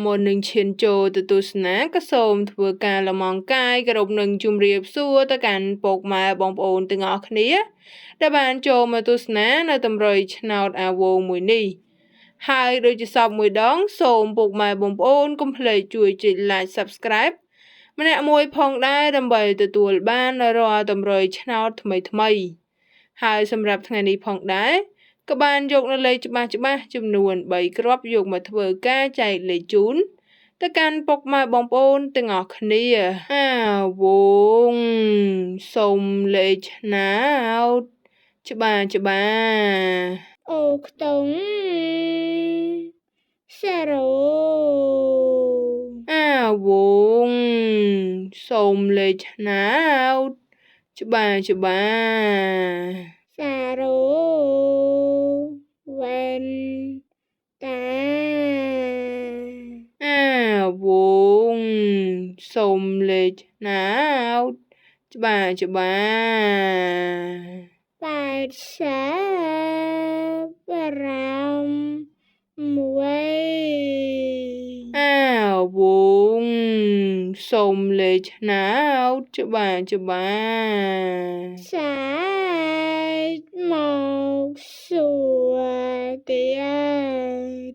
មុននឹងឈានចូលទៅទស្សនាក៏សូមធ្វើការលំអងកាយគោរពនឹងជម្រាបសួរទៅកាន់ពុកម៉ែបងប្អូនទាំងអស់គ្នាដែលបានចូលមកទស្សនានៅតម្រុយឆ្នោតអាវងមួយនេះហើយដូចជាសពមួយដងសូមពុកម៉ែបងប្អូនកុំភ្លេចជួយចុច like Subscribe ម្នាក់មួយផងដែរដើម្បីទទួលបានរាល់តម្រុយឆ្នោតថ្មីៗហើយសម្រាប់ថ្ងៃនេះផងដែរក៏បានយកនៅលេខច្បាស់ចំនួន3គ្រាប់យកមកធ្វើការចែកលេខជូនទៅកាន់ពុកម៉ែបងប្អូនទាំងអស់គ្នាអាវងសូមលេខឆ្នោតច្បាស់អូខ្ទង់សារ៉ូអាវងសូមលេខឆ្នោតច្បាស់សារ៉ូវ៉ែនតាអាវងសូមលេខឆ្នោតច្បាស់85អាវងសូមលេខឆ្នោតច្បាស់សាច់មកសួរទៀត